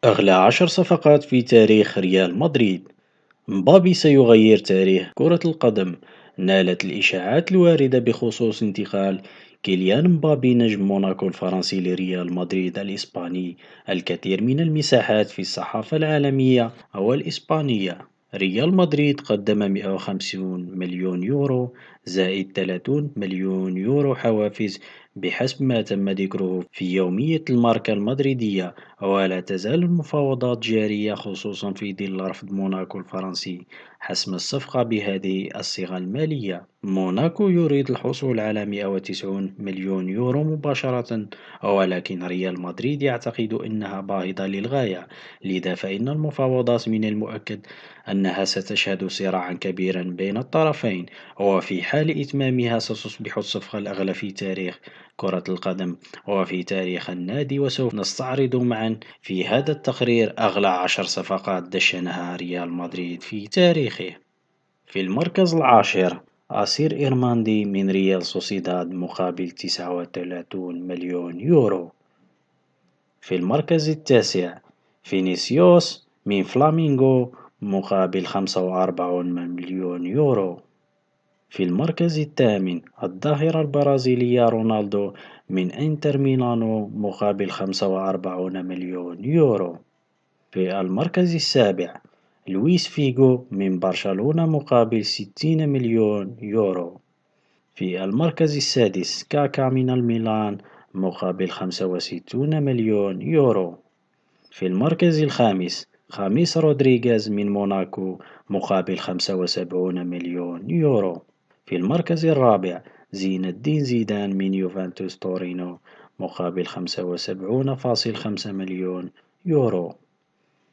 أغلى 10 صفقات في تاريخ ريال مدريد. مبابي سيغير تاريخ كرة القدم. نالت الإشاعات الواردة بخصوص انتقال كيليان مبابي نجم موناكو الفرنسي لريال مدريد الإسباني الكثير من المساحات في الصحافة العالمية والإسبانية. ريال مدريد قدم 150 مليون يورو زائد 30 مليون يورو حوافز بحسب ما تم ذكره في يومية الماركا المدريدية. ولا تزال المفاوضات جارية خصوصا في ظل رفض موناكو الفرنسي حسم الصفقة بهذه الصيغة المالية. موناكو يريد الحصول على 190 مليون يورو مباشرة، ولكن ريال مدريد يعتقد أنها باهظة للغاية. لذا فإن المفاوضات من المؤكد أنها ستشهد صراعا كبيرا بين الطرفين، وفي حال إتمامها ستصبح الصفقة الأغلى في تاريخ كرة القدم وفي تاريخ النادي. وسوف نستعرض معا في هذا التقرير أغلى 10 صفقات دشنها ريال مدريد في تاريخه. في المركز العاشر، أسير إيرماندي من ريال سوسيداد مقابل 39 مليون يورو. في المركز التاسع، فينيسيوس من فلامينغو مقابل 45 مليون يورو. في المركز الثامن، الظاهرة البرازيلية رونالدو من إنتر ميلانو مقابل 45 مليون يورو. في المركز السابع، لويس فيغو من برشلونة مقابل 60 مليون يورو. في المركز السادس، كاكا من الميلان مقابل 65 مليون يورو. في المركز الخامس، خاميس رودريغيز من موناكو مقابل 75 مليون يورو. في المركز الرابع، زين الدين زيدان من يوفنتوس تورينو مقابل 75.5 مليون يورو.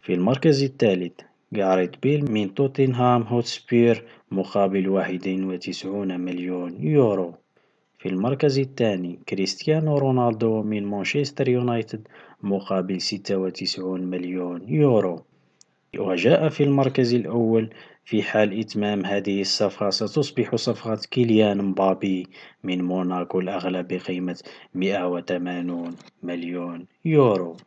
في المركز الثالث، جاريث بيل من توتنهام هوتسبير مقابل 91 مليون يورو. في المركز الثاني، كريستيانو رونالدو من مانشستر يونايتد مقابل 96 مليون يورو. وجاء في المركز الأول. في حال إتمام هذه الصفقة ستصبح صفقة كيليان مبابي من موناكو الأغلى بقيمة 180 مليون يورو.